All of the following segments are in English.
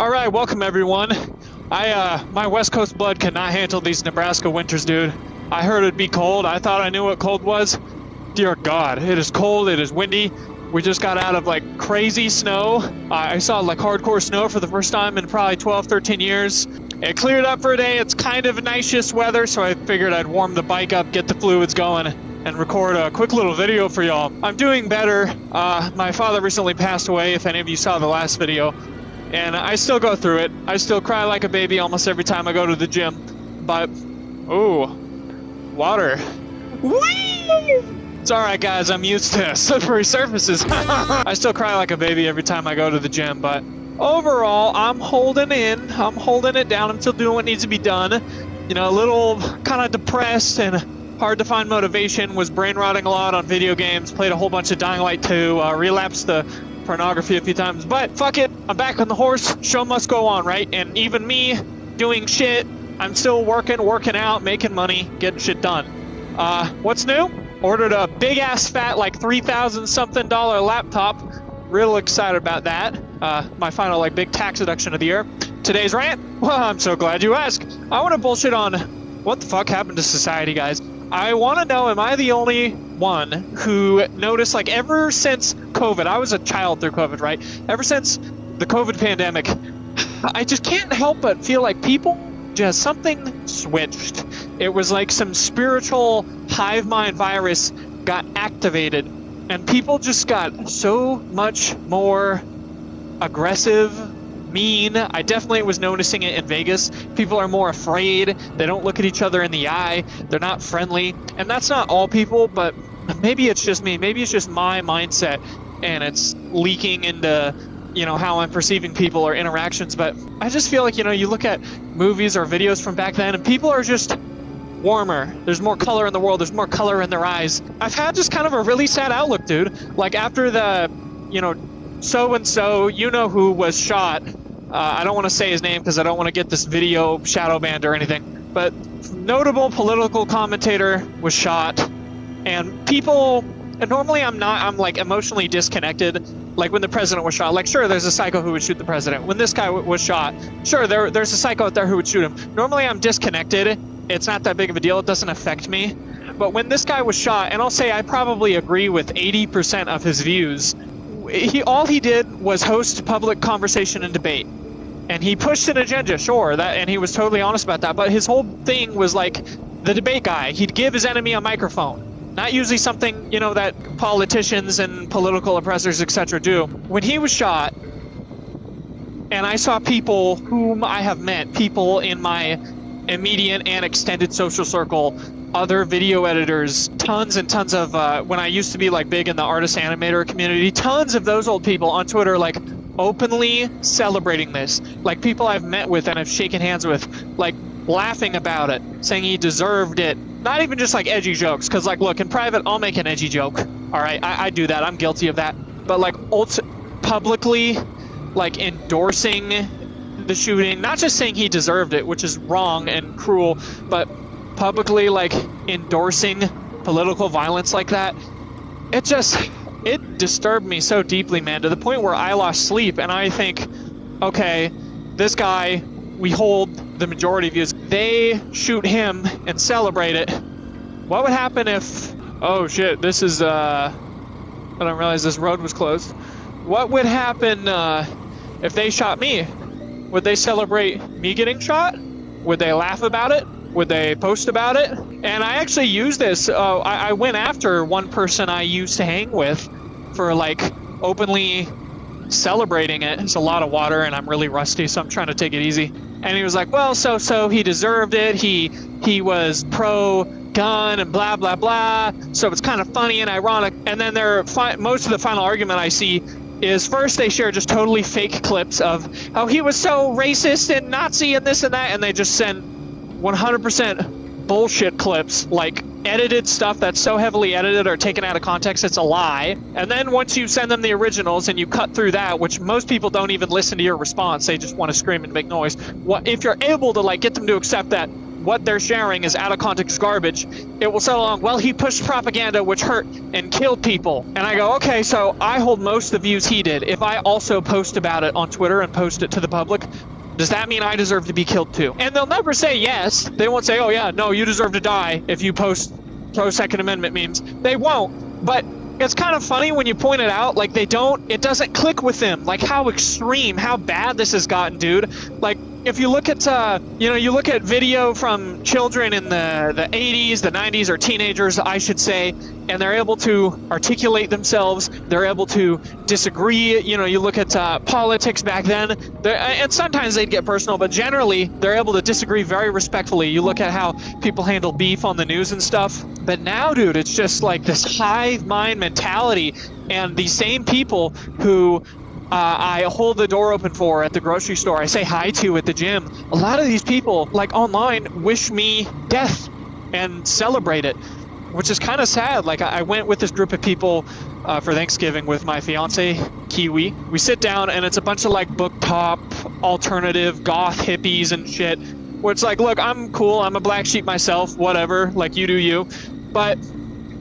All right, welcome everyone. My West Coast blood cannot handle these Nebraska winters, dude. I heard it'd be cold. I thought I knew what cold was. Dear God, it is cold. It is windy. We just got out of like crazy snow. I saw like hardcore snow for the first time in probably 12, 13 years. It cleared up for a day. It's kind of nice weather, so I figured I'd warm the bike up, get the fluids going, and record a quick little video for y'all. I'm doing better. My father recently passed away, if any of you saw the last video, and I still go through it. I still cry like a baby almost every time I go to the gym, but, ooh, water. Whee! It's alright guys, I'm used to slippery surfaces. I still cry like a baby every time I go to the gym, but overall, I'm holding it down. I'm still doing what needs to be done. You know, a little kind of depressed and hard to find motivation, was brain rotting a lot on video games, played a whole bunch of Dying Light 2, relapsed the pornography a few times, but fuck it, I'm back on the horse, show must go on, right? And even me doing shit, I'm still working out, making money, getting shit done. What's new? Ordered a big ass fat like $3,000 something laptop. Real excited about that. My final like big tax deduction of the year. Today's rant? Well, I'm so glad you asked. I want to bullshit on what the fuck happened to society, guys. I want to know, am I the only one who noticed, like, ever since COVID, I was a child through COVID, right? Ever since the COVID pandemic, I just can't help but feel like people just something switched. It was like some spiritual hive mind virus got activated, and people just got so much more aggressive, mean. I definitely was noticing it in Vegas. People are more afraid. They don't look at each other in the eye. They're not friendly. And that's not all people, but maybe it's just me. Maybe it's just my mindset, and it's leaking into, you know, how I'm perceiving people or interactions. But I just feel like, you know, you look at movies or videos from back then, and people are just warmer. There's more color in the world. There's more color in their eyes. I've had just kind of a really sad outlook, dude. Like after the, you know, so-and-so, you know who was shot. I don't want to say his name because I don't want to get this video shadow banned or anything. But notable political commentator was shot. And people, and normally I'm like emotionally disconnected. Like when the president was shot, like sure, there's a psycho who would shoot the president. When this guy was shot, sure, there's a psycho out there who would shoot him. Normally I'm disconnected. It's not that big of a deal. It doesn't affect me. But when this guy was shot, and I'll say I probably agree with 80% of his views, all he did was host public conversation and debate. And he pushed an agenda, sure, and he was totally honest about that. But his whole thing was like the debate guy. He'd give his enemy a microphone. Not usually something, you know, that politicians and political oppressors, etc. do. When he was shot, and I saw people whom I have met, people in my immediate and extended social circle, other video editors, tons and tons of, when I used to be like big in the artist animator community, tons of those old people on Twitter like openly celebrating this. Like people I've met with and I've shaken hands with, like laughing about it, saying he deserved it. Not even just like edgy jokes, because like look, in private I'll make an edgy joke. Alright, I do that, I'm guilty of that. But like publicly like endorsing the shooting, not just saying he deserved it, which is wrong and cruel, but publicly like endorsing political violence like that, it disturbed me so deeply, man, to the point where I lost sleep. And I think, okay, this guy, we hold the majority views, they shoot him and celebrate it. What would happen if, oh shit, this is I don't realize this road was closed. What would happen if they shot me? Would they celebrate me getting shot? Would they laugh about it? Would they post about it? And I actually used this. I went after one person I used to hang with for like openly celebrating it. It's a lot of water and I'm really rusty, so I'm trying to take it easy. And he was like, well, so he deserved it. He was pro-gun and blah, blah, blah. So it's kind of funny and ironic. And then most of the final argument I see is first they share just totally fake clips of how he was so racist and Nazi and this and that, and they just send 100% bullshit clips, like edited stuff that's so heavily edited or taken out of context it's a lie. And then once you send them the originals and you cut through that, which most people don't even listen to your response, they just want to scream and make noise. If you're able to like get them to accept that what they're sharing is out of context garbage, it will settle on, well, he pushed propaganda which hurt and killed people. And I go, okay, so I hold most of the views he did. If I also post about it on Twitter and post it to the public, does that mean I deserve to be killed too? And they'll never say yes. They won't say, oh yeah, no, you deserve to die if you post pro-Second Amendment memes. They won't. But it's kind of funny when you point it out, like it doesn't click with them, like how extreme, how bad this has gotten, dude. Like, if you look at, you look at video from children in the 80s, the 90s, or teenagers, I should say, and they're able to articulate themselves, they're able to disagree. You look at politics back then, and sometimes they'd get personal, but generally, they're able to disagree very respectfully. You look at how people handle beef on the news and stuff. But now, dude, it's just like this hive mind mentality, and these same people who I hold the door open for at the grocery store, I say hi to at the gym, a lot of these people, like online, wish me death and celebrate it, which is kind of sad. Like, I went with this group of people for Thanksgiving with my fiance, Kiwi. We sit down and it's a bunch of like book top, alternative, goth hippies and shit, where it's like, look, I'm cool, I'm a black sheep myself, whatever, like you do you. But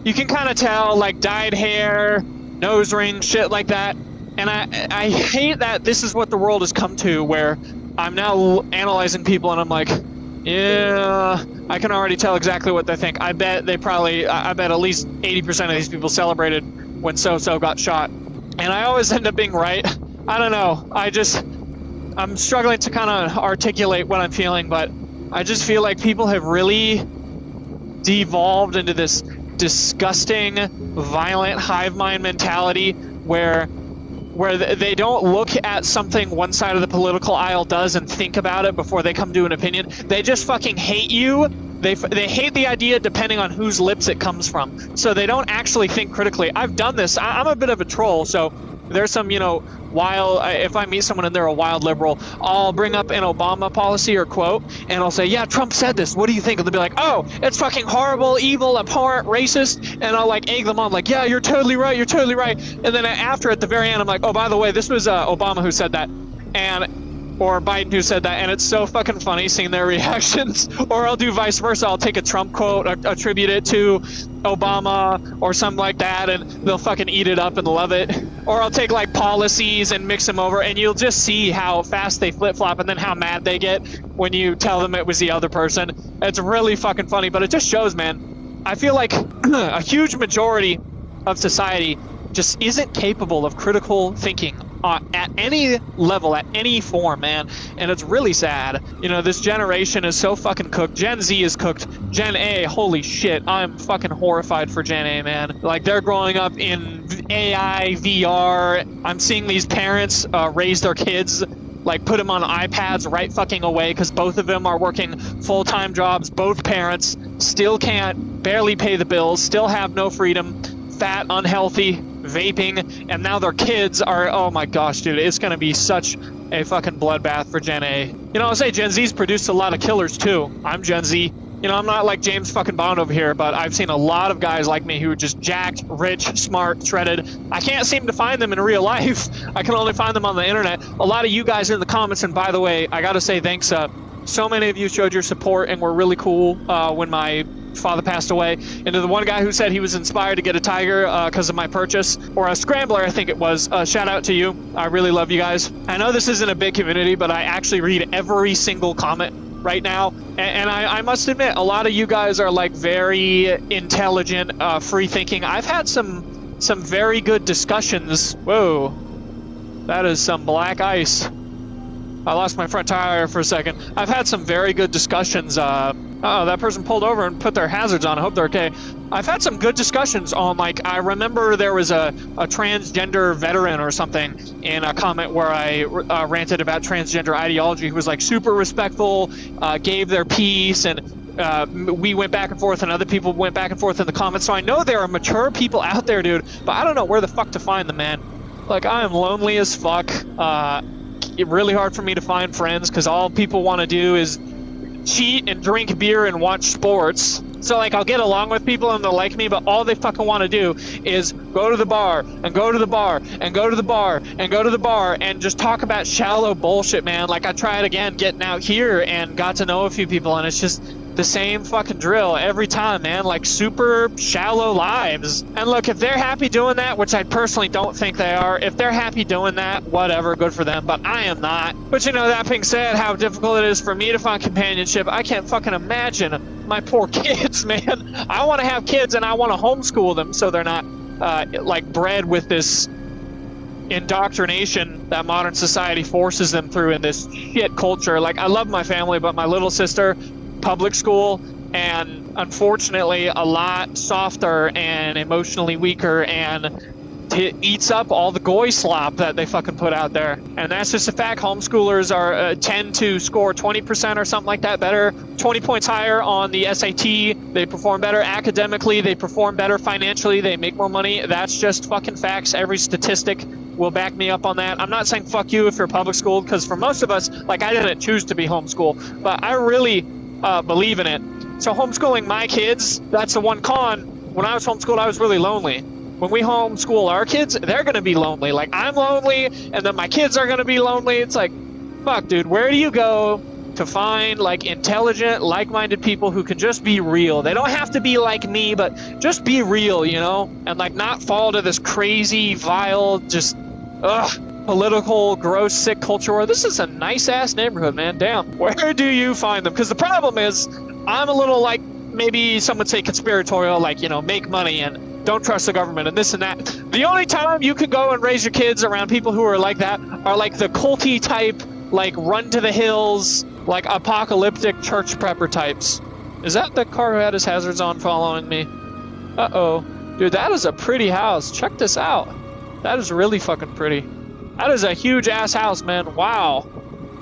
you can kind of tell, like, dyed hair, nose ring, shit like that. And I hate that this is what the world has come to, where I'm now analyzing people and I'm like, yeah, I can already tell exactly what they think. I bet at least 80% of these people celebrated when so-so got shot. And I always end up being right. I don't know. I'm struggling to kind of articulate what I'm feeling, but I just feel like people have really devolved into this disgusting, violent hive mind mentality where they don't look at something one side of the political aisle does and think about it before they come to an opinion. They just fucking hate you. They hate the idea depending on whose lips it comes from. So they don't actually think critically. I've done this. I'm a bit of a troll, so there's some, if I meet someone and they're a wild liberal, I'll bring up an Obama policy or quote, and I'll say, yeah, Trump said this. What do you think? And they'll be like, oh, it's fucking horrible, evil, abhorrent, racist. And I'll like egg them on, like, yeah, you're totally right. You're totally right. And then after, at the very end, I'm like, oh, by the way, this was Obama who said that. Or Biden who said that, and it's so fucking funny seeing their reactions. Or I'll do vice versa. I'll take a Trump quote, attribute it to Obama or something like that, and they'll fucking eat it up and love it. Or I'll take like policies and mix them over, and you'll just see how fast they flip-flop and then how mad they get when you tell them it was the other person. It's really fucking funny, but it just shows, man. I feel like a huge majority of society just isn't capable of critical thinking at any level, at any form, man. And it's really sad. This generation is so fucking cooked. Gen Z is cooked. Gen A, holy shit, I'm fucking horrified for Gen A, man. Like, they're growing up in AI, VR. I'm seeing these parents raise their kids, like, put them on iPads right fucking away because both of them are working full-time jobs. Both parents still can't barely pay the bills, still have no freedom, fat, unhealthy, vaping, and now their kids are, oh my gosh, dude, it's gonna be such a fucking bloodbath for Gen A. I'll say Gen Z's produced a lot of killers too. I'm Gen Z. I'm not like James fucking Bond over here, but I've seen a lot of guys like me who are just jacked, rich, smart, shredded. I can't seem to find them in real life. I can only find them on the internet. A lot of you guys in the comments, and by the way, I gotta say thanks. So many of you showed your support and were really cool when my father passed away. And to the one guy who said he was inspired to get a Tiger because of my purchase, or a Scrambler, I think it was, shout out to you. I really love you guys. I know this isn't a big community, but I actually read every single comment right now, and I must admit, a lot of you guys are like very intelligent, free thinking. I've had some very good discussions. Whoa, that is some black ice. I lost my front tire for a second. I've had some very good discussions. That person pulled over and put their hazards on. I hope they're okay. I've had some good discussions on, like, I remember there was a transgender veteran or something in a comment where I ranted about transgender ideology, who was like super respectful, gave their piece, and we went back and forth, and other people went back and forth in the comments. So I know there are mature people out there, dude, but I don't know where the fuck to find them, man. Like, I am lonely as fuck. It's really hard for me to find friends because all people want to do is cheat and drink beer and watch sports. So, like, I'll get along with people and they'll like me, but all they fucking want to do is go to the bar and go to the bar and go to the bar and go to the bar and just talk about shallow bullshit, man. Like, I tried again getting out here and got to know a few people, and it's just, the same fucking drill every time, man. Like, super shallow lives. And look, if they're happy doing that, which I personally don't think they are, if they're happy doing that, whatever, good for them, but I am not. But you know, that being said, how difficult it is for me to find companionship, I can't fucking imagine my poor kids, man. I want to have kids and I want to homeschool them so they're not like bred with this indoctrination that modern society forces them through in this shit culture. Like, I love my family, but my little sister, public school, and unfortunately a lot softer and emotionally weaker, and eats up all the goy slop that they fucking put out there. And that's just a fact. Homeschoolers are tend to score 20% or something like that better, 20 points higher on the SAT. They perform better academically, they perform better financially, they make more money. That's just fucking facts. Every statistic will back me up on that. I'm not saying fuck you if you're public school, because for most of us, like, I didn't choose to be homeschooled, but I really believe in it. So homeschooling my kids, that's the one con. When I was homeschooled, I was really lonely. When we homeschool our kids, they're going to be lonely. Like, I'm lonely, and then my kids are going to be lonely. It's like, fuck, dude, where do you go to find, like, intelligent, like-minded people who can just be real? They don't have to be like me, but just be real, you know? And, like, not fall to this crazy, vile, just, political, gross, sick culture where this is a nice-ass neighborhood, man. Damn. Where do you find them? Because the problem is, I'm a little, like, maybe some would say conspiratorial, like, you know, make money and don't trust the government and this and that. The only time you could go and raise your kids around people who are like that are like the culty type, like run to the hills, like apocalyptic church prepper types. Is that the car who had his hazards on following me? Uh-oh. Dude, that is a pretty house. Check this out. That is really fucking pretty. That is a huge ass house, man. Wow.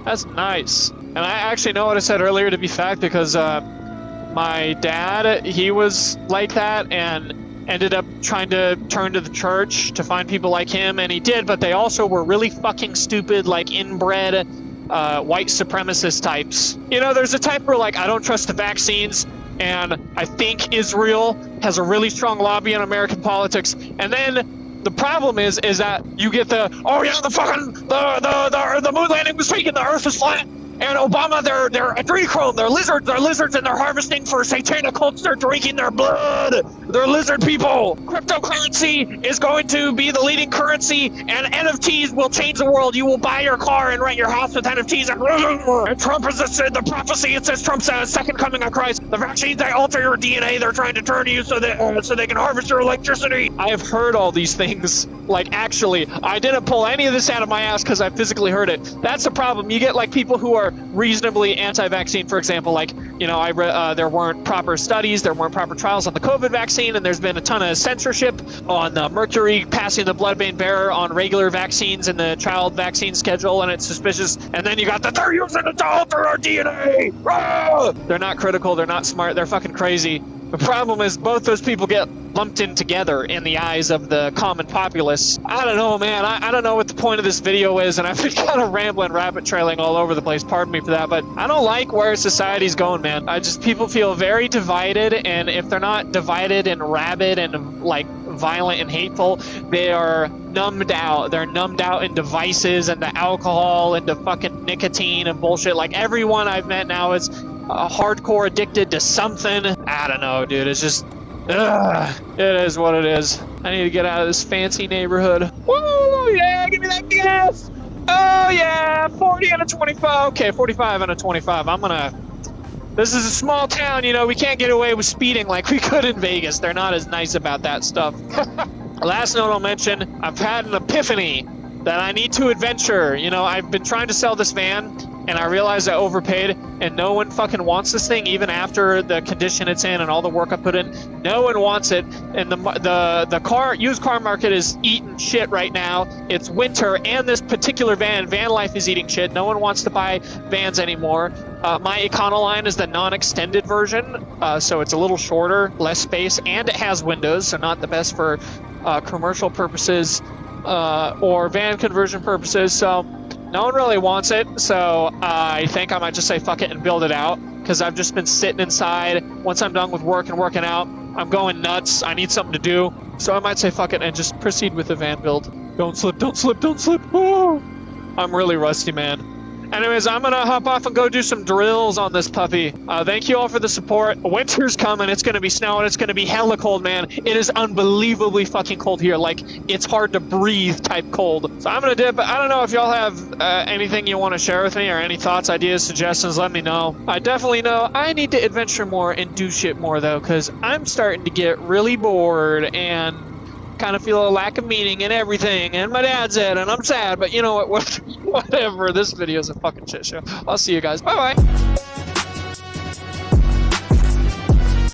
That's nice. And I actually know what I said earlier to be fact, because my dad, he was like that and ended up trying to turn to the church to find people like him, and he did, but they also were really fucking stupid, like inbred white supremacist types. You know, there's a type where, like, I don't trust the vaccines, and I think Israel has a really strong lobby in American politics, and then the problem is that you get the, oh yeah, the fucking, the moon landing was fake and the earth is flat. And Obama, they're adrenochrome, they're lizards, and they're harvesting for satanic cults, they're drinking their blood, they're lizard people. Cryptocurrency is going to be the leading currency, and NFTs will change the world. You will buy your car and rent your house with NFTs, and Trump has said the prophecy, it says Trump's second coming of Christ. The vaccines, they alter your DNA, they're trying to turn you so they can harvest your electricity. I have heard all these things, like, actually, I didn't pull any of this out of my ass because I physically heard it. That's the problem. You get, like, people who are reasonably anti-vaccine, for example, like, you know, there weren't proper studies, there weren't proper trials on the COVID vaccine, and there's been a ton of censorship on mercury passing the blood-brain barrier on regular vaccines in the child vaccine schedule, and it's suspicious. And then you got they're using it to alter our DNA! Ah! They're not critical, they're not smart, they're fucking crazy. The problem is both those people get lumped in together in the eyes of the common populace. I don't know, man. I don't know what the point of this video is, and I've been kind of rambling, rabbit trailing all over the place. Pardon me for that, but I don't like where society's going, man. People feel very divided, and if they're not divided and rabid and, like, violent and hateful, they are numbed out. They're numbed out in devices and the alcohol and the fucking nicotine and bullshit. Like, everyone I've met now is hardcore addicted to something. I don't know, dude. It's just, it is what it is. I need to get out of this fancy neighborhood. Woo, yeah, give me that gas. Oh yeah, 40 and a 25. Okay, 45 and a 25. This is a small town, you know, we can't get away with speeding like we could in Vegas. They're not as nice about that stuff. Last note I'll mention, I've had an epiphany that I need to adventure. You know, I've been trying to sell this van, and I realized I overpaid, and no one fucking wants this thing, even after the condition it's in and all the work I put in. No one wants it, and the used car market is eating shit right now. It's winter, and this particular van life is eating shit. No one wants to buy vans anymore. My Econoline is the non-extended version, so it's a little shorter, less space, and it has windows, so not the best for commercial purposes or van conversion purposes. So no one really wants it, so I think I might just say fuck it and build it out, because I've just been sitting inside. Once I'm done with work and working out, I'm going nuts. I need something to do, so I might say fuck it and just proceed with the van build. Don't slip, don't slip, don't slip. Oh, I'm really rusty, man. Anyways, I'm gonna hop off and go do some drills on this puppy. Thank you all for the support. Winter's coming. It's gonna be snowing. It's gonna be hella cold, man. It is unbelievably fucking cold here. Like, it's hard to breathe type cold. So I'm gonna dip. I don't know if y'all have anything you want to share with me or any thoughts, ideas, suggestions. Let me know. I definitely know I need to adventure more and do shit more though, because I'm starting to get really bored and kind of feel a lack of meaning in everything, and my dad's dead and I'm sad, but you know what, whatever. This video is a fucking shit show. I'll see you guys. Bye bye.